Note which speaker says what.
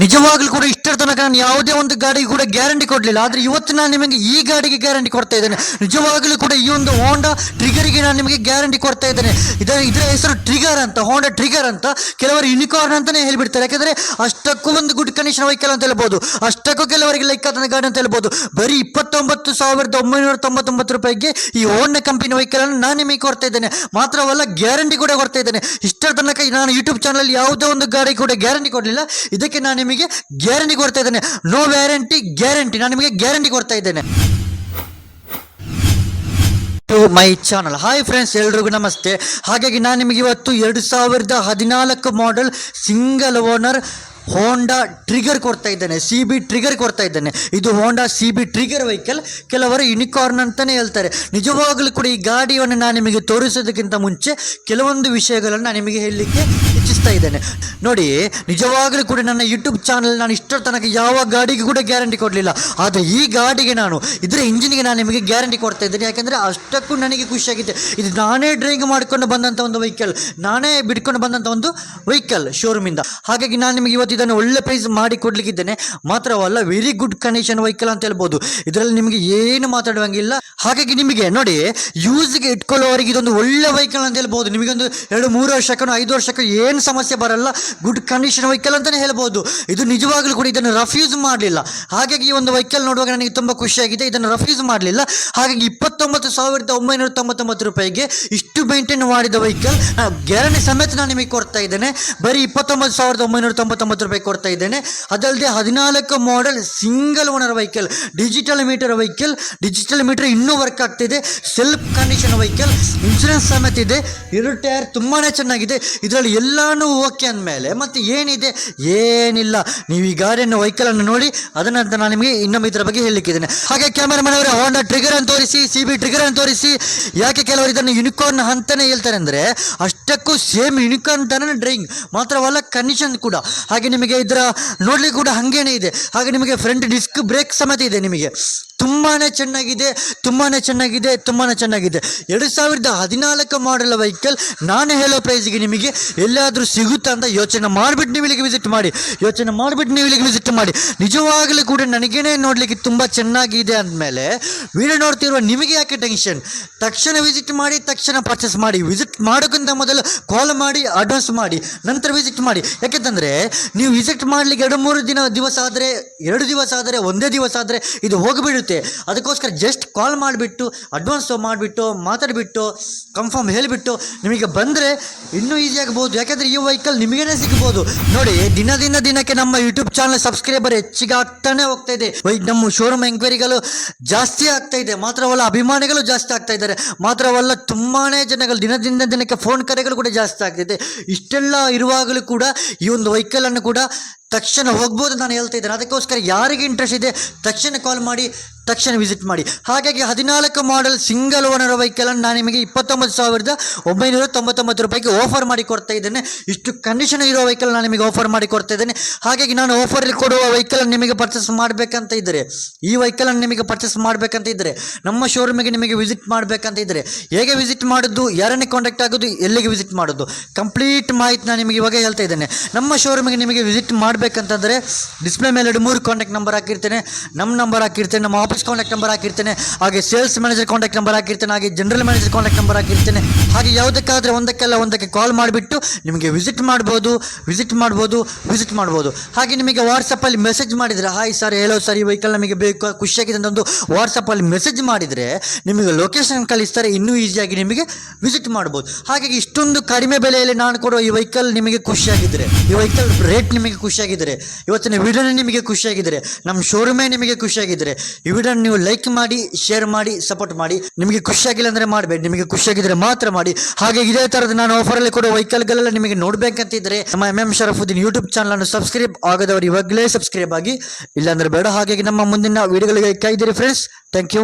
Speaker 1: ನಿಜವಾಗ್ಲೂ ಕೂಡ ಇಷ್ಟರ ತನಕ ನಾನು ಯಾವುದೇ ಒಂದು ಗಾಡಿಗೆ ಕೂಡ ಗ್ಯಾರಂಟಿ ಕೊಡಲಿಲ್ಲ. ಆದರೆ ಇವತ್ತು ನಾನು ನಿಮಗೆ ಈ ಗಾಡಿಗೆ ಗ್ಯಾರಂಟಿ ಕೊಡ್ತಾ ಇದ್ದೇನೆ. ನಿಜವಾಗ್ಲೂ ಕೂಡ ಈ ಒಂದು ಹೋಂಡಾ ಟ್ರಿಗರ್ಗೆ ನಾನು ನಿಮಗೆ ಗ್ಯಾರಂಟಿ ಕೊಡ್ತಾ ಇದ್ದೇನೆ. ಇದರ ಹೆಸರು ಟ್ರಿಗರ್ ಅಂತ, ಹೋಂಡಾ ಟ್ರಿಗರ್ ಅಂತ. ಕೆಲವರು ಯೂನಿಕಾರ್ನ್ ಅಂತಾನೆ ಹೇಳಿಬಿಡ್ತಾರೆ. ಯಾಕಂದ್ರೆ ಅಷ್ಟಕ್ಕೂ ಒಂದು ಗುಡ್ ಕಂಡೀಷನ್ ವೆಹಿಕಲ್ ಅಂತ ಹೇಳ್ಬೋದು, ಅಷ್ಟಕ್ಕೂ ಕೆಲವರಿಗೆ ಲೈಕ್ ಆದ ಗಾಡಿ ಅಂತ ಹೇಳ್ಬೋದು. ಬರೀ 29,999 ರೂಪಾಯಿಗೆ ಈ ಹೋಂಡಾ ಕಂಪನಿ ವೆಹಿಕಲ್ ಅನ್ನು ನಾನು ನಿಮಗೆ ಕೊಡ್ತಾ ಇದ್ದೇನೆ. ಮಾತ್ರವಲ್ಲ, ಗ್ಯಾರಂಟಿ ಕೂಡ ಕೊಡ್ತಾ ಇದ್ದೇನೆ. ಇಷ್ಟರ ತನಕ ನಾನು ಯೂಟ್ಯೂಬ್ ಚಾನಲ್ ಯಾವುದೇ ಒಂದು ಗಾಡಿ ಕೂಡ ಗ್ಯಾರಂಟಿ ಕೊಡಲಿಲ್ಲ. ಇದಕ್ಕೆ ನಾನು ನಿಮಗೆ ಗ್ಯಾರಂಟಿ ಕೊಡ್ತಾ ಇದ್ದೇನೆ. ನೋ ವ್ಯಾರಂಟಿ ಗ್ಯಾರಂಟಿ, ನಾನು ನಿಮಗೆ ಗ್ಯಾರಂಟಿ ಕೊಡ್ತಾ ಇದ್ದೇನೆ. My channel. ಹಾಯ್ ಫ್ರೆಂಡ್ಸ್, ಎಲ್ರಿಗೂ ನಮಸ್ತೆ. ಹಾಗಾಗಿ ನಾನು ನಿಮಗೆ ಇವತ್ತು 2014 ಮಾಡೆಲ್ ಸಿಂಗಲ್ ಓನರ್ ಹೋಂಡಾ ಟ್ರಿಗರ್ ಕೊಡ್ತಾ ಇದ್ದೇನೆ, CB ಟ್ರಿಗರ್ ಕೊಡ್ತಾ ಇದ್ದೇನೆ. ಇದು ಹೋಂಡಾ CB ಟ್ರಿಗರ್ ವೆಹಿಕಲ್. ಕೆಲವರು ಯೂನಿಕಾರ್ನ್ ಅಂತಾನೆ ಹೇಳ್ತಾರೆ. ನಿಜವಾಗ್ಲೂ ಕೂಡ ಈ ಗಾಡಿಯನ್ನು ನಾನು ನಿಮಗೆ ತೋರಿಸೋದಕ್ಕಿಂತ ಮುಂಚೆ ಕೆಲವೊಂದು ವಿಷಯಗಳನ್ನು ನಾನು ನಿಮಗೆ ಹೇಳಲಿಕ್ಕೆ ಇಚ್ಛಿಸ್ತಾ ಇದ್ದೇನೆ. ನೋಡಿ, ನಿಜವಾಗ್ಲೂ ಕೂಡ ನನ್ನ ಯೂಟ್ಯೂಬ್ ಚಾನಲ್ ನಾನು ಇಷ್ಟರ ತನಕ ಯಾವ ಗಾಡಿಗೆ ಕೂಡ ಗ್ಯಾರಂಟಿ ಕೊಡಲಿಲ್ಲ. ಆದರೆ ಈ ಗಾಡಿಗೆ ನಾನು ಇದರ ಇಂಜಿನ್ಗೆ ನಾನು ನಿಮಗೆ ಗ್ಯಾರಂಟಿ ಕೊಡ್ತಾ ಇದ್ದೇನೆ. ಯಾಕೆಂದರೆ ಅಷ್ಟಕ್ಕೂ ನನಗೆ ಖುಷಿಯಾಗಿದೆ. ಇದು ನಾನೇ ಡ್ರೈವಿಂಗ್ ಮಾಡಿಕೊಂಡು ಬಂದಂಥ ಒಂದು ವೆಹಿಕಲ್, ನಾನೇ ಬಿಡ್ಕೊಂಡು ಬಂದಂಥ ಒಂದು ವೆಹಿಕಲ್ ಶೋರೂಮಿಂದ. ಹಾಗಾಗಿ ನಾನು ನಿಮಗೆ ಇವತ್ತು ಇದನ್ನು ಒಳ್ಳೆ ಪ್ರೈಸ್ ಮಾಡಿ ಕೊಡ್ಲಿಕ್ಕಿದ್ದೇನೆ. ಮಾತ್ರವಲ್ಲ, ವೆರಿ ಗುಡ್ ಕಂಡೀಷನ್ ವೆಹಿಕಲ್ ಅಂತ ಹೇಳ್ಬೋದು. ಇದರಲ್ಲಿ ನಿಮಗೆ ಏನು ಮಾತಾಡುವಂಗಿಲ್ಲ. ಹಾಗಾಗಿ ನಿಮಗೆ ನೋಡಿ, ಯೂಸ್ಗೆ ಇಟ್ಕೊಳ್ಳುವವರಿಗೆ ಇದೊಂದು ಒಳ್ಳೆ ವೆಹಿಕಲ್ ಅಂತ ಹೇಳ್ಬೋದು. ನಿಮಗೊಂದು 2-3 ವರ್ಷಕ್ಕೂ 5 ವರ್ಷಕ್ಕೂ ಏನು ಸಮಸ್ಯೆ ಬರಲ್ಲ. ಗುಡ್ ಕಂಡೀಷನ್ ವೆಹಿಕಲ್ ಅಂತಲೇ ಹೇಳ್ಬೋದು. ಇದು ನಿಜವಾಗ್ಲೂ ಕೂಡ ಇದನ್ನು ರಫ್ಯೂಸ್ ಮಾಡಲಿಲ್ಲ. ಹಾಗಾಗಿ ಈ ಒಂದು ವೆಹಿಕಲ್ ನೋಡುವಾಗ ನನಗೆ ತುಂಬ ಖುಷಿಯಾಗಿದೆ. ಇದನ್ನು ರಫ್ಯೂಸ್ ಮಾಡಲಿಲ್ಲ. ಹಾಗಾಗಿ 29,999 ರೂಪಾಯಿಗೆ ಇಷ್ಟು ಮೇಂಟೈನ್ ಮಾಡಿದ ವೆಹಿಕಲ್ ಗ್ಯಾರಂಟಿ ಸಮೇತ ನಾನು ನಿಮಗೆ ಕೊಡ್ತಾ ಇದ್ದೇನೆ. ಬರೀ 29,999 ರೂಪಾಯಿ ಕೊಡ್ತಾ ಇದ್ದೇನೆ. ಅದಲ್ಲದೆ 14 model single owner vehicle, digital metre vehicle. Digital metre ಇನ್ನೂ ವರ್ಕ್ ಆಗ್ತಿದೆ. ಸೆಲ್ಫ್ ಕಂಡೀಷನ್ ವೆಹಿಕಲ್, ಇನ್ಶೂರೆನ್ಸ್ ಸಮೇತ ಇದೆ. 2 ಟೈರ್ ತುಂಬಾನೇ ಚೆನ್ನಾಗಿದೆ. ಇದರಲ್ಲಿ ಎಲ್ಲಾನು ಓಕೆ ಅಂದಮೇಲೆ ಮತ್ತೆ ಏನಿದೆ? ಏನಿಲ್ಲ. ನೀವು ಈ ಗಾಡಿಯನ್ನು ವೆಹಿಕಲ್ ಅನ್ನು ನೋಡಿ, ಅದನ್ನಂತ ನಾನು ನಿಮಗೆ ಇನ್ನೊಮ್ಮೆ ಇದರ ಬಗ್ಗೆ ಹೇಳಲಿಕ್ಕಿದ್ದೇನೆ. ಹಾಗೆ ಕ್ಯಾಮರಾಮನ್ ಅವರೇ, ಹೋಂಡಾ ಟ್ರಿಗರ್ ಅನ್ನು ತೋರಿಸಿ, CB ಟ್ರಿಗರ್ ಅನ್ನು ತೋರಿಸಿ. ಯಾಕೆ ಕೆಲವರು ಇದನ್ನು ಯೂನಿಕಾರ್ನ್ ಅಂತಾನೆ ಹೇಳ್ತಾರೆ ಅಂದರೆ, ಅಷ್ಟಕ್ಕೂ ಸೇಮ್ ಯೂನಿಕಾರ್ನ್ ತರನೇ ಡ್ರೈವಿಂಗ್, ಮಾತ್ರವಲ್ಲ ಕಂಡೀಷನ್ ಕೂಡ. ಹಾಗೆ ನಿಮಗೆ ಇದರ ನೋಡ್ಲಿಕ್ಕೆ ಕೂಡ ಹಂಗೇನೆ ಇದೆ. ಹಾಗೆ ನಿಮಗೆ ಫ್ರಂಟ್ ಡಿಸ್ಕ್ ಬ್ರೇಕ್ ಸಮೇತ ಇದೆ. ನಿಮಗೆ ತುಂಬಾನೇ ಚೆನ್ನಾಗಿದೆ, ತುಂಬಾನೇ ಚೆನ್ನಾಗಿದೆ, ತುಂಬಾನೇ ಚೆನ್ನಾಗಿದೆ. 2014 ಮಾಡೆಲ್ ವೆಹಿಕಲ್ ನಾನು ಹೇಳೋ ಪ್ರೈಸ್ಗೆ ನಿಮಗೆ ಎಲ್ಲಾದರೂ ಸಿಗುತ್ತಾ ಅಂತ ಯೋಚನೆ ಮಾಡಿಬಿಟ್ಟು ನೀವು ಇಲ್ಲಿಗೆ ವಿಸಿಟ್ ಮಾಡಿ. ನಿಜವಾಗಲೂ ಕೂಡ ನನಗೇನೆ ನೋಡಲಿಕ್ಕೆ ತುಂಬ ಚೆನ್ನಾಗಿದೆ ಅಂದಮೇಲೆ ವಿಡಿಯೋ ನೋಡ್ತಿರುವ ನಿಮಗೆ ಯಾಕೆ ಟೆನ್ಷನ್? ತಕ್ಷಣ ವಿಸಿಟ್ ಮಾಡಿ, ತಕ್ಷಣ ಪರ್ಚೇಸ್ ಮಾಡಿ. ವಿಸಿಟ್ ಮಾಡೋಕ್ಕಿಂತ ಮೊದಲು ಕಾಲ್ ಮಾಡಿ, ಅಡ್ವಾನ್ಸ್ ಮಾಡಿ, ನಂತರ ವಿಸಿಟ್ ಮಾಡಿ. ಯಾಕೆಂತಂದರೆ ನೀವು ವಿಸಿಟ್ ಮಾಡಲಿಕ್ಕೆ 2-3 ದಿವಸ ಆದರೆ, 2 ದಿವಸ ಆದರೆ, ಒಂದೇ ದಿವಸ ಆದರೆ ಇದು ಹೋಗಿಬಿಡುತ್ತೆ. ಅದಕ್ಕೋಸ್ಕರ ಜಸ್ಟ್ ಕಾಲ್ ಮಾಡಿಬಿಟ್ಟು, ಅಡ್ವಾನ್ಸ್ ಮಾಡಿಬಿಟ್ಟು, ಮಾತಾಡಿಬಿಟ್ಟು, ಕನ್ಫರ್ಮ್ ಹೇಳಿಬಿಟ್ಟು ನಿಮಗೆ ಬಂದರೆ ಇನ್ನೂ ಈಸಿ ಆಗ್ಬೋದು. ಯಾಕೆಂದರೆ ಈ ವೆಹಿಕಲ್ ನಿಮಗೇನೆ ಸಿಗ್ಬೋದು. ನೋಡಿ, ದಿನಕ್ಕೆ ನಮ್ಮ ಯೂಟ್ಯೂಬ್ ಚಾನಲ್ ಸಬ್ಸ್ಕ್ರೈಬರ್ ಹೆಚ್ಚಿಗೆ ಆಗ್ತಾನೆ ಹೋಗ್ತಾ ಇದೆ. ನಮ್ಮ ಶೋರೂಮ್ ಎಂಕ್ವೈರಿಗಳು ಜಾಸ್ತಿ ಆಗ್ತಾ ಇದೆ. ಮಾತ್ರವಲ್ಲ, ಅಭಿಮಾನಿಗಳು ಜಾಸ್ತಿ ಆಗ್ತಾ ಇದ್ದಾರೆ. ಮಾತ್ರವಲ್ಲ, ತುಂಬಾನೇ ಜನಗಳು ದಿನಕ್ಕೆ ಫೋನ್ ಕರೆಗಳು ಕೂಡ ಜಾಸ್ತಿ ಆಗ್ತಿದೆ. ಇಷ್ಟೆಲ್ಲ ಇರುವಾಗಲೂ ಕೂಡ ಈ ಒಂದು ವೆಹಿಕಲ್ ಅನ್ನು ಕೂಡ ತಕ್ಷಣ ಹೋಗ್ಬೋದು ನಾನು ಹೇಳ್ತಾ ಇದ್ದೇನೆ. ಅದಕ್ಕೋಸ್ಕರ ಯಾರಿಗೆ ಇಂಟ್ರೆಸ್ಟ್ ಇದೆ ತಕ್ಷಣ ಕಾಲ್ ಮಾಡಿ, ತಕ್ಷಣ ವಿಸಿಟ್ ಮಾಡಿ. ಹಾಗಾಗಿ 14 ಮಾಡೆಲ್ ಸಿಂಗಲ್ ಓನರ್ ವೆಹಿಕಲ್ ಅನ್ನು ನಾನು ನಿಮಗೆ 29,999 ರೂಪಾಯಿಗೆ ಆಫರ್ ಮಾಡಿ ಕೊಡ್ತಾ ಇದ್ದೇನೆ. ಇಷ್ಟು ಕಂಡೀಷನ್ ಇರೋ ವೆಹಿಕಲ್ ನಾನು ನಿಮಗೆ ಆಫರ್ ಮಾಡಿ ಕೊಡ್ತಾ ಇದ್ದೇನೆ. ಹಾಗಾಗಿ ನಾನು ಆಫರಲ್ಲಿ ಕೊಡುವ ವೆಹಿಕಲ್ ನಿಮಗೆ ಪರ್ಚೇಸ್ ಮಾಡಬೇಕಂತ ಇದ್ದರೆ, ಈ ವೆಹಿಕಲ್ ಅನ್ನು ನಿಮಗೆ ಪರ್ಚೇಸ್ ಮಾಡಬೇಕಂತ ಇದ್ದರೆ, ನಮ್ಮ ಶೋರೂಮಿಗೆ ನಿಮಗೆ ವಿಸಿಟ್ ಮಾಡಬೇಕಂತ ಇದ್ದರೆ, ಹೇಗೆ ವಿಸಿಟ್ ಮಾಡೋದು, ಯಾರನ್ನೇ ಕಾಂಟ್ಯಾಕ್ಟ್ ಆಗೋದು, ಎಲ್ಲಿಗೆ ವಿಸಿಟ್ ಮಾಡೋದು, ಕಂಪ್ಲೀಟ್ ಮಾಹಿತಿ ನಾನು ನಿಮಗೆ ಇವಾಗ ಹೇಳ್ತಾ ಇದ್ದೇನೆ. ನಮ್ಮ ಶೋರೂಮಿಗೆ ನಿಮಗೆ ವಿಸಿಟ್ ಮಾಡಬೇಕಂತಂದರೆ ಡಿಸ್ಪ್ಲೇ ಮೇಲೆ 2-3 ಕಾಂಟ್ಯಾಕ್ಟ್ ನಂಬರ್ ಹಾಕಿರ್ತೇನೆ. ನಮ್ಮ ನಂಬರ್ ಹಾಕಿರ್ತೇನೆ, ನಮ್ಮ ಆಫೀಸ್ ಕಾಂಟ್ಯಾಕ್ಟ್ ನಂಬರ್ ಹಾಕಿರ್ತೇನೆ, ಹಾಗೆ ಸೇಲ್ಸ್ ಮ್ಯಾನೇಜರ್ ಕಾಂಟ್ಯಾಕ್ಟ್ ನಂಬರ್ ಹಾಕಿರ್ತೇನೆ, ಹಾಗೆ ಜನರಲ್ ಮ್ಯಾನೇಜರ್ ಕಾಂಟ್ಯಾಕ್ಟ್ ನಂಬರ್ ಹಾಕಿರ್ತೇನೆ. ಹಾಗೆ ಯಾವುದಕ್ಕಾದರೆ ಒಂದಕ್ಕೆ ಕಾಲ್ ಮಾಡಿಬಿಟ್ಟು ನಿಮಗೆ ವಿಸಿಟ್ ಮಾಡ್ಬೋದು. ಹಾಗೆ ನಿಮಗೆ ವಾಟ್ಸಪ್ಪಲ್ಲಿ ಮೆಸೇಜ್ ಮಾಡಿದರೆ, ಹಾಯ್ ಸರ್, ಹೇಳೋ ಸರ್, ಈ ವೆಹಿಕಲ್ ನಮಗೆ ಬೇಕು, ಖುಷಿಯಾಗಿದೆ ಅಂತ ಒಂದು ವಾಟ್ಸಪ್ಪಲ್ಲಿ ಮೆಸೇಜ್ ಮಾಡಿದರೆ ನಿಮಗೆ ಲೊಕೇಶನ್ ಕಳಿಸ್ತಾರೆ. ಇನ್ನೂ ಈಸಿಯಾಗಿ ನಿಮಗೆ ವಿಸಿಟ್ ಮಾಡ್ಬೋದು. ಹಾಗಾಗಿ ಇಷ್ಟೊಂದು ಕಡಿಮೆ ಬೆಲೆಯಲ್ಲಿ ನಾನು ಕೊಡುವ ಈ ವೆಹಿಕಲ್ ನಿಮಗೆ ಖುಷಿಯಾಗಿದ್ದರೆ, ಈ ವೆಹಿಕಲ್ ರೇಟ್ ನಿಮಗೆ ಖುಷಿಯಾಗಿದ್ದರೆ, ಇವತ್ತಿನ ವಿಡಿಯೋನೇ ನಿಮಗೆ ಖುಷಿಯಾಗಿದ್ದರೆ, ನಮ್ಮ ಶೋರೂಮೇ ನಿಮಗೆ ಖುಷಿಯಾಗಿದ್ದರೆ, ಈ ವಿಡಿಯೋ ನೀವು ಲೈಕ್ ಮಾಡಿ, ಶೇರ್ ಮಾಡಿ, ಸಪೋರ್ಟ್ ಮಾಡಿ. ನಿಮಗೆ ಖುಷಿಯಾಗಿಲ್ಲ ಅಂದರೆ ಮಾಡಬೇಡಿ, ನಿಮಗೆ ಖುಷಿಯಾಗಿದ್ದರೆ ಮಾತ್ರ ಮಾಡಿ. ಹಾಗೆ ಇದೇ ಥರದ ನಾನು ಆಫರಲ್ಲಿ ಕೊಡುವ ವೆಹಿಕಲ್ಗಳೆಲ್ಲ ನಿಮಗೆ ನೋಡಬೇಕಂತಿದ್ರೆ ನಮ್ಮ MM ಶರಫುದ್ದೀನ್ ಯೂಟ್ಯೂಬ್ ಚಾನಲ್ ಅನ್ನು ಸಬ್ಸ್ಕ್ರೈಬ್ ಆಗದವರು ಇವಾಗಲೇ ಸಬ್ಸ್ಕ್ರೈಬ್ ಆಗಿ, ಇಲ್ಲಾಂದ್ರೆ ಬೇಡ. ಹಾಗಾಗಿ ನಮ್ಮ ಮುಂದಿನ ವಿಡಿಯೋಗಳಿಗೆ ಕಾಯ್ದಿರಿ ಫ್ರೆಂಡ್ಸ್. Thank you.